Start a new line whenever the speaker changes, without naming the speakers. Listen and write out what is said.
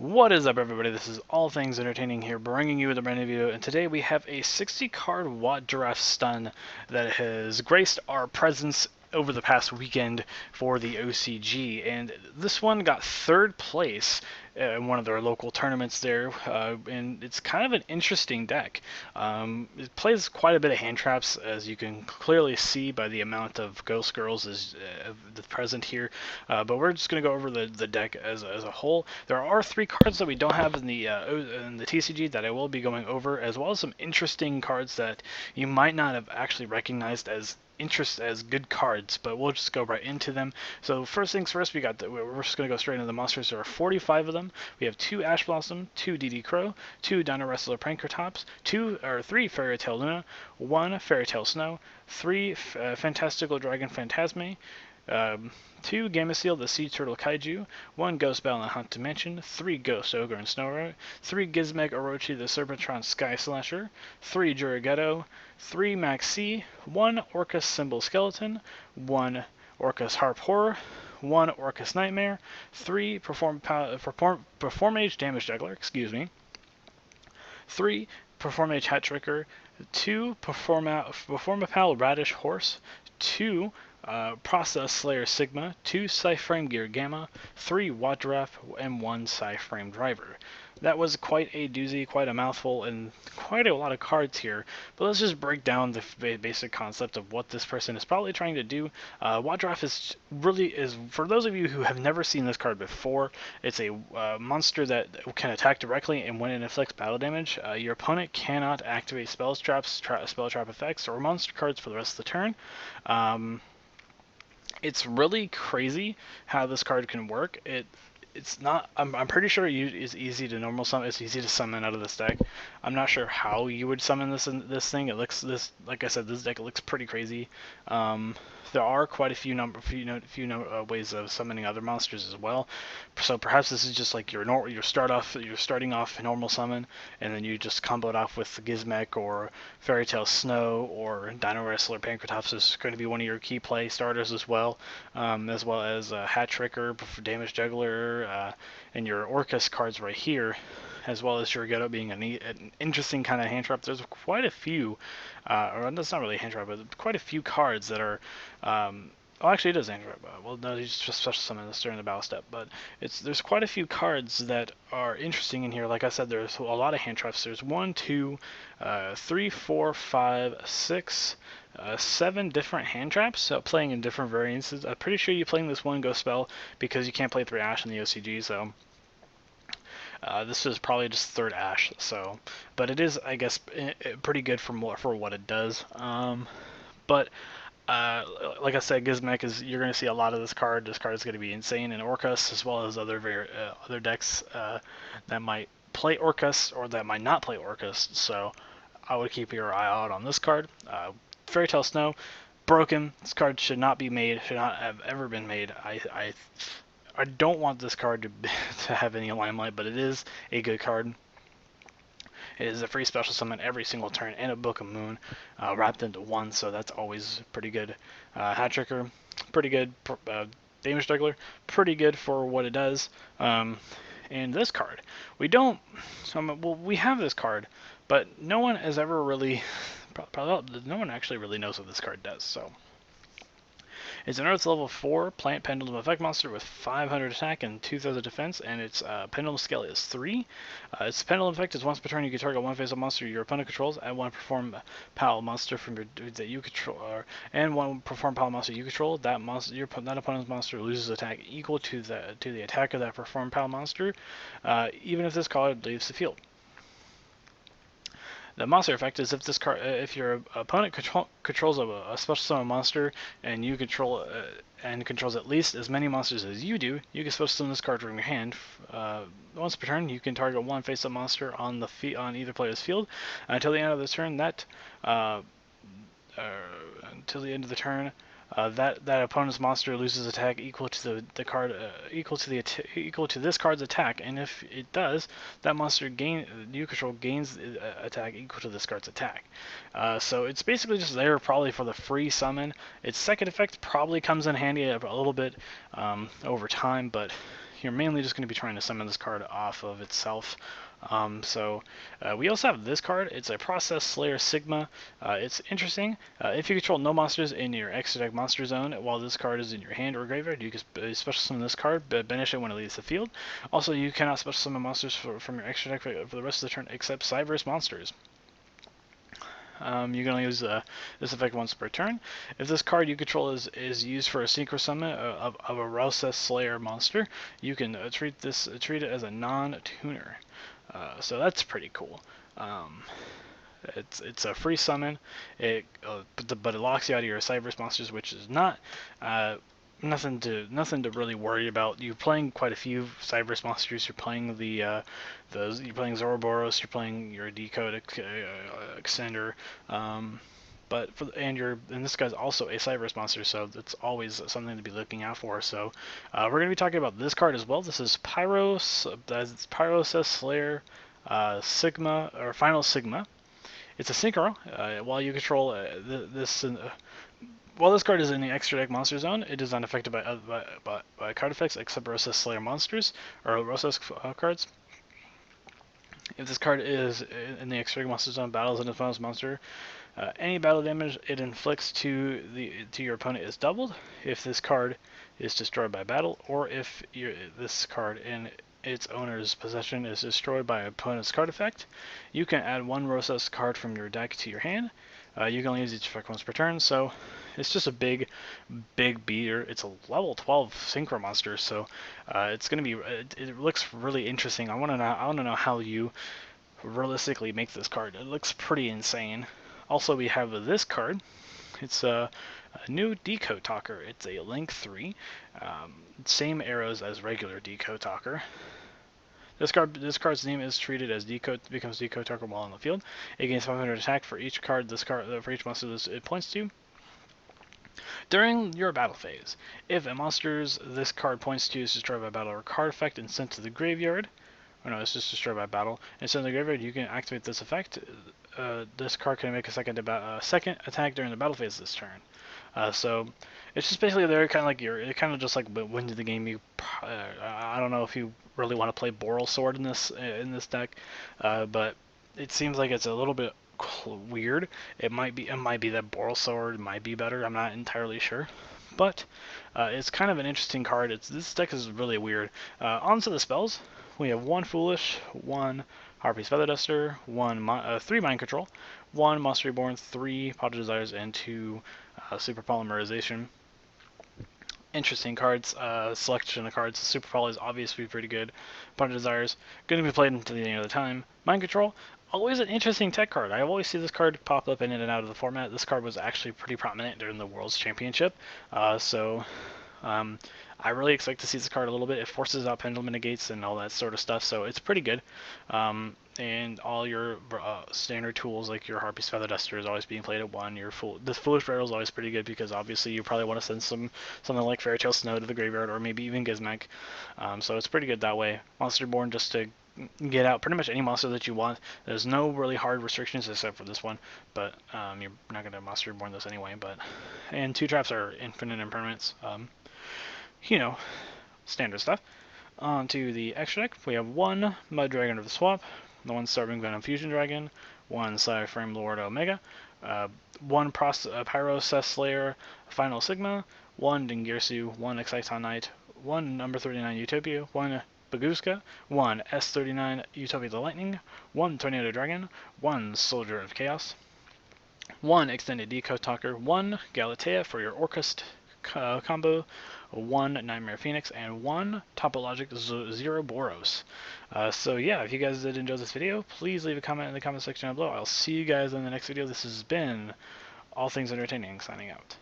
What is up, everybody? This is All Things Entertaining here, bringing you the brand new video, and today we have a 60-card Wattgiraffe stun that has graced our presence over the past weekend for the OCG, and this one got third place in one of their local tournaments there, and it's kind of an interesting deck. It plays quite a bit of hand traps, as you can clearly see by the amount of Ghost Girls present here, but we're just going to go over the deck as a whole. There are 3 cards that we don't have in the TCG that I will be going over, as well as some interesting cards that you might not have actually recognized as good cards, but we'll just go right into them. So first things first, we're just going to go straight into the monsters. There are 45 of them. We have 2 Ash Blossom, 2 DD Crow, 2 Dino Wrestler Prankertops, 3 Fairy Tale Luna, 1 Fairy Tale Snow, 3 Fantastical Dragon Phantasme, 2 Gameciel the Sea Turtle Kaiju, 1 Ghost Belle in the Hunt Dimension, 3 Ghost Ogre and Snow, 3 Gizmek Orochi the Serpentron Sky Slasher, 3 Jurigetto, 3 Maxi, 1 Orcus Symbol Skeleton, 1 Orcus Harp Horror, 1 Orcus Nightmare, 3 Perform Age Damage Juggler, 3 Perform Age Hat Tricker, 2 Performapal Radish Horse, 2 Process Slayer Sigma, 2 Psyframe Gear Gamma, 3 Wattgiraffe, and 1 Psyframe Driver. That was quite a doozy, quite a mouthful, and quite a lot of cards here. But let's just break down the basic concept of what this person is probably trying to do. Wattgiraffe is for those of you who have never seen this card before, it's a monster that can attack directly, and when it inflicts battle damage, your opponent cannot activate spell trap effects, or monster cards for the rest of the turn. It's really crazy how this card can work. It's not. I'm pretty sure it is easy to normal summon. It's easy to summon out of this deck. I'm not sure how you would summon this thing. It looks like I said, this deck looks pretty crazy. There are quite a few ways of summoning other monsters as well. So perhaps this is just like you're starting off normal summon, and then you just combo it off with Gizmek or Fairy Tale Snow or Dino Wrestler Prankertops is going to be one of your key play starters as well as Hat Tricker, Damage Juggler, and your Orcus cards right here, as well as your Ghetto being an interesting kind of hand trap. There's quite a few, or that's not really a hand trap, but quite a few cards that are. Oh, actually, it is hand trap. Well, no, you just special summon this during the battle step. But there's quite a few cards that are interesting in here. Like I said, there's a lot of hand traps. There's 1, 2, 3, 4, 5, 6. 7 different hand traps, playing in different variances. I'm pretty sure you're playing this one Ghost Spell because you can't play 3 Ash in the OCG, so this is probably just 3rd Ash. So, but it is, I guess, pretty good for what it does. But like I said, Gizmek you're going to see a lot of this card. This card is going to be insane in Orcus, as well as other decks that might play Orcus or that might not play Orcus. So I would keep your eye out on this card. Fairy Tale Snow, broken. This card should not be made. Should not have ever been made. I don't want this card to have any limelight, but it is a good card. It is a free special summon every single turn and a Book of Moon wrapped into one, so that's always pretty good. Hat Tricker, pretty good. Damage Juggler, pretty good for what it does. And this card, we have this card, but no one has ever really, no one actually really knows what this card does. So it's an Earth's level 4 plant pendulum effect monster with 500 attack and 2/3 defense, and its pendulum scale is 3. Its pendulum effect is once per turn you can target one face-up monster your opponent controls, and one perform pal monster from that you control, and one perform pal monster you control. That opponent's monster loses attack equal to the attack of that perform pal monster, even if this card leaves the field. The monster effect is if your opponent controls a special summon monster and you controls at least as many monsters as you do, you can special summon this card from your hand. Once per turn, you can target one face-up monster on either player's field until the end of the turn. Until the end of the turn, that opponent's monster loses attack equal to this card's attack, and if it does, that monster you control gains attack equal to this card's attack. So it's basically just there probably for the free summon. Its second effect probably comes in handy a little bit over time, but you're mainly just going to be trying to summon this card off of itself. We also have this card. It's a Process Slayer Sigma. It's interesting. If you control no monsters in your extra deck monster zone while this card is in your hand or graveyard, you can special summon this card, but banish it when it leaves the field. Also, you cannot special summon monsters from your extra deck for the rest of the turn except Cyberse monsters. You can only use this effect once per turn. If this card you control is used for a synchro summon of a Process Slayer monster, you can treat it as a non-tuner. So that's pretty cool. It's a free summon. But it locks you out of your Cyberse monsters, which is not nothing to really worry about. You're playing quite a few Cyberse monsters. You're playing you're playing Zoroboros. You're playing your Decode Extender. And this guy's also a Cyberse monster, so it's always something to be looking out for. So we're going to be talking about this card as well. This is Process Slayer Sigma, or Final Sigma. It's a synchro. While you control while this card is in the extra deck monster zone, it is unaffected by card effects except Process Slayer monsters or Process cards. If this card is in the extra deck monster zone, battles an opponent's monster, any battle damage it inflicts to your opponent is doubled if this card is destroyed by battle, or if this card in its owner's possession is destroyed by an opponent's card effect. You can add one Process card from your deck to your hand. You can only use each effect once per turn, so it's just a big beater. It's a level 12 synchro monster, so it's gonna be. It looks really interesting. I want to know how you realistically make this card. It looks pretty insane. Also, we have this card. It's a new Decode Talker. It's a Link 3, same arrows as regular Decode Talker. This card's name is treated as becomes Decode Talker while on the field. It gains 500 attack for each monster it points to during your battle phase. If a monster this card points to is destroyed by battle or card effect and sent to the graveyard, or no, it's just destroyed by battle and sent to the graveyard, you can activate this effect. This card can make a second attack during the battle phase this turn. So it's just basically there, it kind of just like wins the game. I don't know if you really want to play Boral Sword in this deck, but it seems like it's a little bit weird. It might be that Boral Sword might be better. I'm not entirely sure, but it's kind of an interesting card. This deck is really weird. Onto the spells. We have 1 Foolish, 1 Harpy's Feather Duster, 3 Mind Control, 1 Monster Reborn, 3 Pot of Desires, and 2 Super Polymerization. Interesting cards, selection of cards. Super Poly is obviously pretty good. Pot of Desires, going to be played until the end of the time. Mind Control, always an interesting tech card. I always see this card pop up in and out of the format. This card was actually pretty prominent during the World's Championship, I really expect to see this card a little bit. It forces out Pendulum Negates and all that sort of stuff, so it's pretty good. And all your standard tools like your Harpy's Feather Duster is always being played at 1. This Foolish Barrel is always pretty good because obviously you probably want to send something like Fairy Tale Snow to the graveyard, or maybe even Gizmek. So it's pretty good that way. Monster Reborn just to get out pretty much any monster that you want. There's no really hard restrictions except for this one, but you're not going to Monster Reborn this anyway. And 2 traps are infinite impermanents. Standard stuff. On to the extra deck, we have 1 Mud Dragon of the Swamp, 1 Starving Venom Fusion Dragon, 1 Psyframe Lord Omega, 1 Process Slayer Final Sigma, 1 Dingirsu, 1 Exciton Knight, 1 number 39 Utopia, 1 Baguska, 1 S39 Utopia the Lightning, 1 Tornado Dragon, 1 Soldier of Chaos, 1 Extended Decode Talker, 1 Galatea for your Orcust combo, 1 Nightmare Phoenix, and 1 Topologic Zoroboros. So yeah, if you guys did enjoy this video, please leave a comment in the comment section down below. I'll see you guys in the next video. This has been All Things Entertaining, signing out.